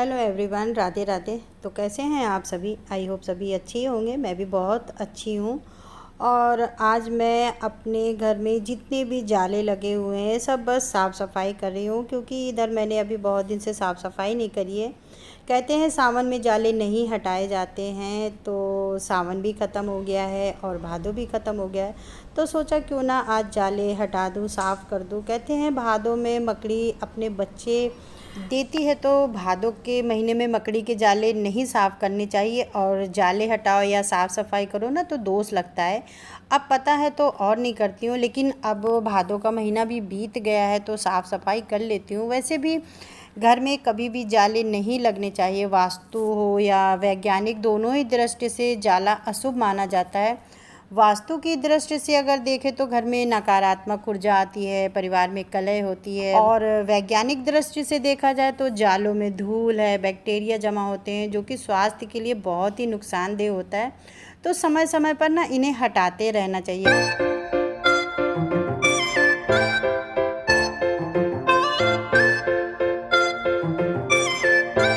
Hello everyone, Radhe Radhe. तो कैसे हैं आप सभी? आई होप सभी अच्छे ही होंगे। मैं भी बहुत अच्छी हूँ। और आज मैं अपने घर में जितने भी जाले लगे हुए हैं सब बस साफ़ सफाई कर रही हूँ, क्योंकि इधर मैंने अभी बहुत दिन से साफ़ सफाई नहीं करी है। कहते हैं सावन में जाले नहीं हटाए जाते हैं, तो सावन भी ख़त्म हो गया है और भादो भी ख़त्म हो गया है। तो सोचा क्यों ना आज जाले हटा दूँ, साफ़ कर दूँ। कहते हैं भादों में मकड़ी अपने बच्चे देती है, तो भादों के महीने में मकड़ी के जाले नहीं साफ़ करने चाहिए। और जाले हटाओ या साफ़ सफाई करो ना तो दोष लगता है। अब पता है तो और नहीं करती हूँ, लेकिन अब भादों का महीना भी बीत गया है तो साफ़ सफाई कर लेती हूँ। वैसे भी घर में कभी भी जाले नहीं लगने चाहिए। वास्तु हो या वैज्ञानिक, दोनों ही दृष्टि से जाला अशुभ माना जाता है। वास्तु की दृष्टि से अगर देखें तो घर में नकारात्मक ऊर्जा आती है, परिवार में कलह होती है। और वैज्ञानिक दृष्टि से देखा जाए तो जालों में धूल है, बैक्टीरिया जमा होते हैं, जो कि स्वास्थ्य के लिए बहुत ही नुकसानदेह होता है। तो समय समय पर ना इन्हें हटाते रहना चाहिए।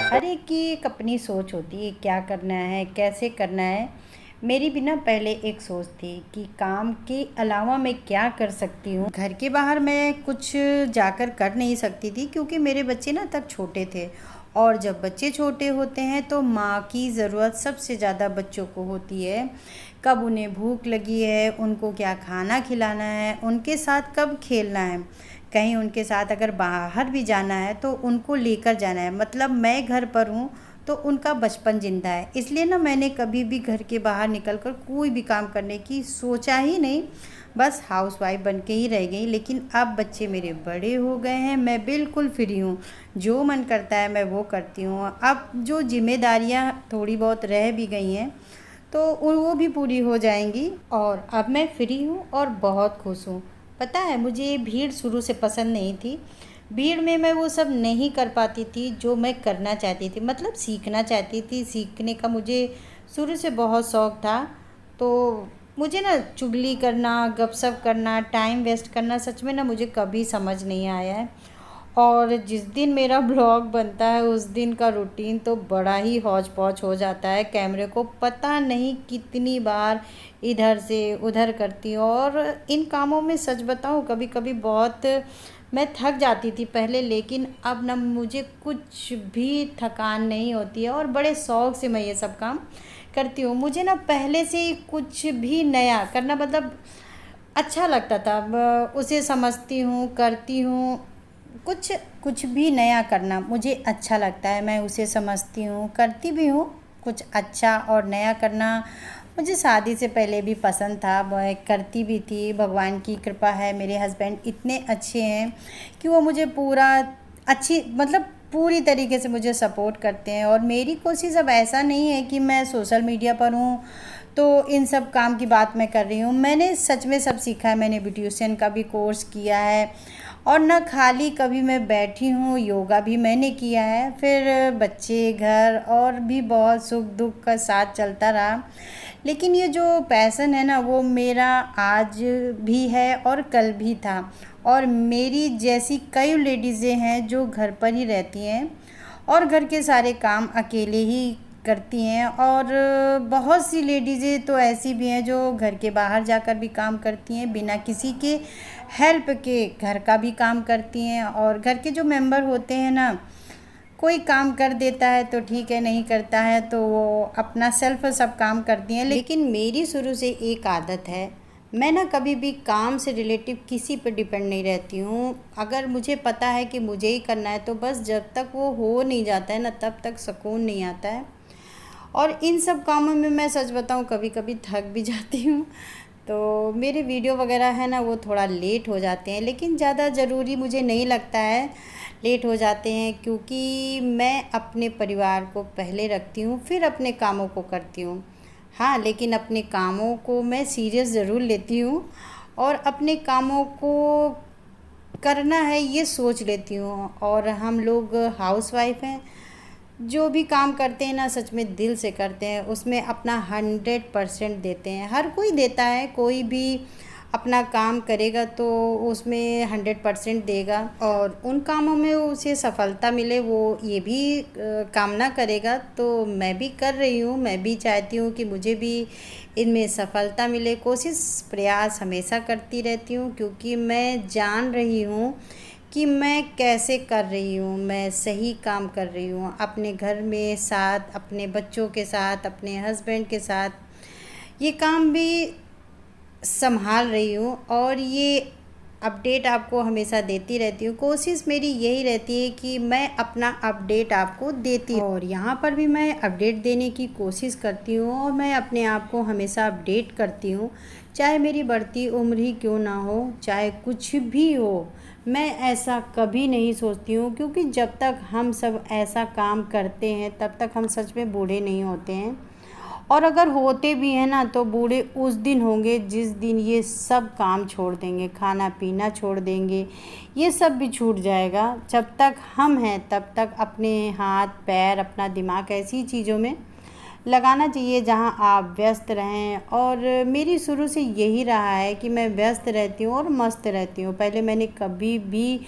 हर एक की एक अपनी सोच होती है, क्या करना है, कैसे करना है। मेरी भी ना पहले एक सोच थी कि काम के अलावा मैं क्या कर सकती हूँ। घर के बाहर मैं कुछ जाकर कर नहीं सकती थी, क्योंकि मेरे बच्चे ना तब छोटे थे। और जब बच्चे छोटे होते हैं तो माँ की ज़रूरत सबसे ज़्यादा बच्चों को होती है। कब उन्हें भूख लगी है, उनको क्या खाना खिलाना है, उनके साथ कब खेलना है, कहीं उनके साथ अगर बाहर भी जाना है तो उनको लेकर जाना है। मतलब मैं घर पर हूँ तो उनका बचपन ज़िंदा है। इसलिए ना मैंने कभी भी घर के बाहर निकलकर कोई भी काम करने की सोचा ही नहीं, बस हाउसवाइफ बन के ही रह गई। लेकिन अब बच्चे मेरे बड़े हो गए हैं, मैं बिल्कुल फ्री हूँ, जो मन करता है मैं वो करती हूँ। अब जो जिम्मेदारियाँ थोड़ी बहुत रह भी गई हैं तो वो भी पूरी हो जाएंगी, और अब मैं फ्री हूँ और बहुत खुश हूँ। पता है, मुझे भीड़ शुरू से पसंद नहीं थी। भीड़ में मैं वो सब नहीं कर पाती थी जो मैं करना चाहती थी, मतलब सीखना चाहती थी। सीखने का मुझे शुरू से बहुत शौक़ था। तो मुझे ना चुगली करना, गपशप करना, टाइम वेस्ट करना सच में ना मुझे कभी समझ नहीं आया है। और जिस दिन मेरा ब्लॉग बनता है उस दिन का रूटीन तो बड़ा ही हौच पौच हो जाता है। कैमरे को पता नहीं कितनी बार इधर से उधर करती हूँ। और इन कामों में सच बताऊँ, कभी कभी बहुत मैं थक जाती थी पहले, लेकिन अब ना मुझे कुछ भी थकान नहीं होती है और बड़े शौक़ से मैं ये सब काम करती हूँ। मुझे ना पहले से ही कुछ भी नया करना मतलब अच्छा लगता था। उसे समझती हूँ, करती हूँ। कुछ कुछ भी नया करना मुझे अच्छा लगता है, मैं उसे समझती हूँ, करती भी हूँ। कुछ अच्छा और नया करना मुझे शादी से पहले भी पसंद था, मैं करती भी थी। भगवान की कृपा है, मेरे हस्बैंड इतने अच्छे हैं कि वो मुझे पूरा अच्छी मतलब पूरी तरीके से मुझे सपोर्ट करते हैं। और मेरी कोशिश अब ऐसा नहीं है कि मैं सोशल मीडिया पर हूँ तो इन सब काम की बात मैं कर रही हूँ। मैंने सच में सब सीखा है। मैंने ब्यूटिशियन का भी कोर्स किया है, और ना खाली कभी मैं बैठी हूँ, योगा भी मैंने किया है। फिर बच्चे, घर और भी बहुत सुख दुख का साथ चलता रहा। लेकिन ये जो पैशन है ना वो मेरा आज भी है और कल भी था। और मेरी जैसी कई लेडीज़ें हैं जो घर पर ही रहती हैं और घर के सारे काम अकेले ही करती हैं। और बहुत सी लेडीज़ें तो ऐसी भी हैं जो घर के बाहर जाकर भी काम करती हैं, बिना किसी के हेल्प के घर का भी काम करती हैं। और घर के जो मेंबर होते हैं ना, कोई काम कर देता है तो ठीक है, नहीं करता है तो वो अपना सेल्फ सब काम करती हैं। लेकिन मेरी शुरू से एक आदत है, मैं ना कभी भी काम से रिलेटिव किसी पर डिपेंड नहीं रहती हूँ। अगर मुझे पता है कि मुझे ही करना है तो बस जब तक वो हो नहीं जाता है ना तब तक सुकून नहीं आता है। और इन सब कामों में मैं सच बताऊँ कभी कभी थक भी जाती हूँ। तो मेरे वीडियो वगैरह है ना वो थोड़ा लेट हो जाते हैं, लेकिन ज़्यादा ज़रूरी मुझे नहीं लगता है लेट हो जाते हैं, क्योंकि मैं अपने परिवार को पहले रखती हूँ, फिर अपने कामों को करती हूँ। हाँ, लेकिन अपने कामों को मैं सीरियस ज़रूर लेती हूँ और अपने कामों को करना है ये सोच लेती हूँ। और हम लोग हाउसवाइफ हैं, जो भी काम करते हैं ना सच में दिल से करते हैं, उसमें अपना 100% देते हैं। हर कोई देता है, कोई भी अपना काम करेगा तो उसमें 100% देगा और उन कामों में उसे सफलता मिले वो ये भी कामना करेगा। तो मैं भी कर रही हूँ, मैं भी चाहती हूँ कि मुझे भी इनमें सफलता मिले। कोशिश प्रयास हमेशा करती रहती हूँ क्योंकि मैं जान रही हूँ कि मैं कैसे कर रही हूँ, मैं सही काम कर रही हूँ अपने घर में साथ, अपने बच्चों के साथ, अपने हस्बैंड के साथ ये काम भी संभाल रही हूँ और ये अपडेट आपको हमेशा देती रहती हूँ। कोशिश मेरी यही रहती है कि मैं अपना अपडेट आपको देती हूँ और यहाँ पर भी मैं अपडेट देने की कोशिश करती हूँ और मैं अपने आप को हमेशा अपडेट करती हूँ, चाहे मेरी बढ़ती उम्र ही क्यों ना हो, चाहे कुछ भी हो। मैं ऐसा कभी नहीं सोचती हूँ क्योंकि जब तक हम सब ऐसा काम करते हैं तब तक हम सच में बूढ़े नहीं होते हैं और अगर होते भी हैं ना तो बूढ़े उस दिन होंगे जिस दिन ये सब काम छोड़ देंगे, खाना पीना छोड़ देंगे, ये सब भी छूट जाएगा। जब तक हम हैं तब तक अपने हाथ पैर अपना दिमाग ऐसी चीज़ों में लगाना चाहिए जहां आप व्यस्त रहें। और मेरी शुरू से यही रहा है कि मैं व्यस्त रहती हूँ और मस्त रहती हूँ। पहले मैंने कभी भी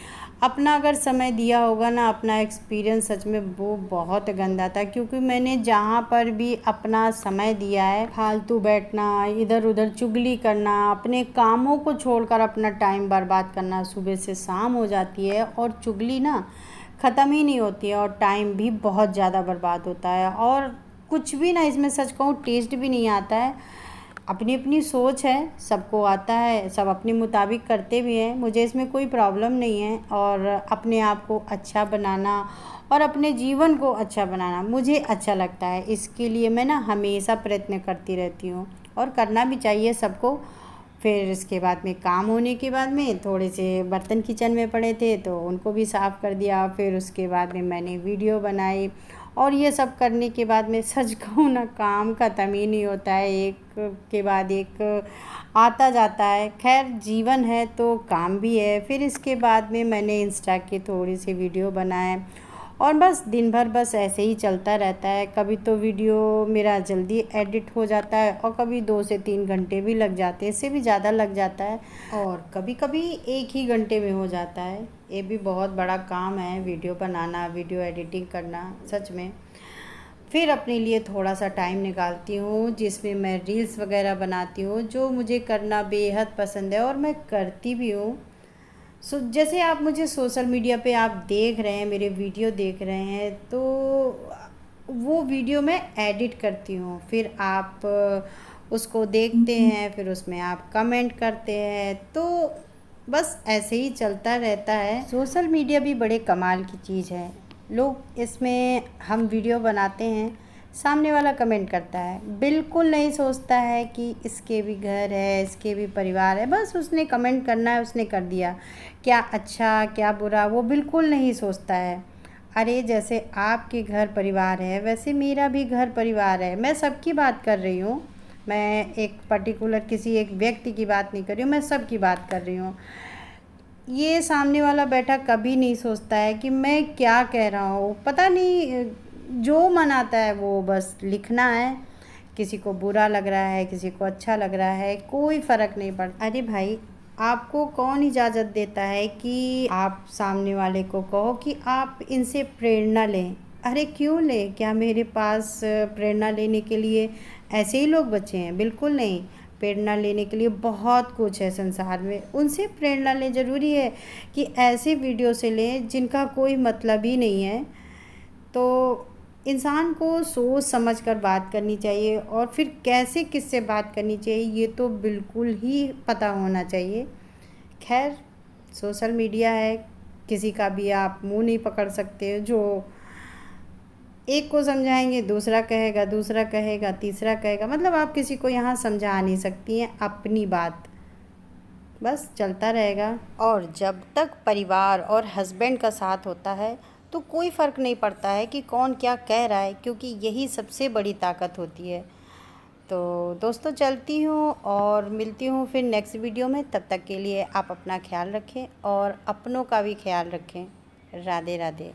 अपना अगर समय दिया होगा ना, अपना एक्सपीरियंस सच में वो बहुत गंदा था क्योंकि मैंने जहाँ पर भी अपना समय दिया है फालतू बैठना, इधर उधर चुगली करना, अपने कामों को छोड़कर अपना टाइम बर्बाद करना। सुबह से शाम हो जाती है और चुगली ना ख़त्म ही नहीं होती है और टाइम भी बहुत ज़्यादा बर्बाद होता है और कुछ भी ना इसमें सच कहूँ टेस्ट भी नहीं आता है। अपनी अपनी सोच है, सबको आता है, सब अपने मुताबिक करते भी हैं, मुझे इसमें कोई प्रॉब्लम नहीं है। और अपने आप को अच्छा बनाना और अपने जीवन को अच्छा बनाना मुझे अच्छा लगता है, इसके लिए मैं ना हमेशा प्रयत्न करती रहती हूँ और करना भी चाहिए सबको। फिर इसके बाद में काम होने के बाद में थोड़े से बर्तन किचन में पड़े थे तो उनको भी साफ़ कर दिया। फिर उसके बाद में मैंने वीडियो बनाई और ये सब करने के बाद में सच कहूँ ना काम ख़त्म ही नहीं होता है, एक के बाद एक आता जाता है। खैर जीवन है तो काम भी है। फिर इसके बाद में मैंने इंस्टा के थोड़ी सी वीडियो बनाए और बस दिन भर बस ऐसे ही चलता रहता है। कभी तो वीडियो मेरा जल्दी एडिट हो जाता है और कभी 2 से 3 घंटे भी लग जाते हैं, इससे भी ज़्यादा लग जाता है और कभी कभी 1 ही घंटे में हो जाता है। ये भी बहुत बड़ा काम है वीडियो बनाना, वीडियो एडिटिंग करना सच में। फिर अपने लिए थोड़ा सा टाइम निकालती हूँ जिसमें मैं रील्स वगैरह बनाती हूँ जो मुझे करना बेहद पसंद है और मैं करती भी हूँ। जैसे आप मुझे सोशल मीडिया पे आप देख रहे हैं, मेरे वीडियो देख रहे हैं, तो वो वीडियो मैं एडिट करती हूँ, फिर आप उसको देखते हैं, फिर उसमें आप कमेंट करते हैं, तो बस ऐसे ही चलता रहता है। सोशल मीडिया भी बड़े कमाल की चीज़ है। लोग इसमें हम वीडियो बनाते हैं, सामने वाला कमेंट करता है, बिल्कुल नहीं सोचता है कि इसके भी घर है, इसके भी परिवार है, बस उसने कमेंट करना है, उसने कर दिया। क्या अच्छा क्या बुरा वो बिल्कुल नहीं सोचता है। अरे जैसे आपके घर परिवार है वैसे मेरा भी घर परिवार है। मैं सबकी बात कर रही हूँ, मैं एक पर्टिकुलर किसी एक व्यक्ति की बात नहीं कर रही हूँ, मैं सबकी बात कर रही हूँ। ये सामने वाला बैठा कभी नहीं सोचता है कि मैं क्या कह रहा हूँ, पता नहीं जो मन आता है वो बस लिखना है। किसी को बुरा लग रहा है, किसी को अच्छा लग रहा है, कोई फ़र्क नहीं पड़ता। अरे भाई आपको कौन इजाज़त देता है कि आप सामने वाले को कहो कि आप इनसे प्रेरणा लें। अरे क्यों लें, क्या मेरे पास प्रेरणा लेने के लिए ऐसे ही लोग बचे हैं? बिल्कुल नहीं। प्रेरणा लेने के लिए बहुत कुछ है संसार में, उनसे प्रेरणा लें। ज़रूरी है कि ऐसे वीडियो से लें जिनका कोई मतलब ही नहीं है। तो इंसान को सोच समझ कर बात करनी चाहिए और फिर कैसे किससे बात करनी चाहिए ये तो बिल्कुल ही पता होना चाहिए। खैर सोशल मीडिया है, किसी का भी आप मुंह नहीं पकड़ सकते। जो एक को समझाएंगे दूसरा कहेगा, दूसरा कहेगा तीसरा कहेगा, मतलब आप किसी को यहाँ समझा नहीं सकती हैं अपनी बात, बस चलता रहेगा। और जब तक परिवार और हस्बैंड का साथ होता है तो कोई फ़र्क नहीं पड़ता है कि कौन क्या कह रहा है, क्योंकि यही सबसे बड़ी ताकत होती है। तो दोस्तों चलती हूँ और मिलती हूँ फिर नेक्स्ट वीडियो में। तब तक के लिए आप अपना ख्याल रखें और अपनों का भी ख्याल रखें। राधे राधे।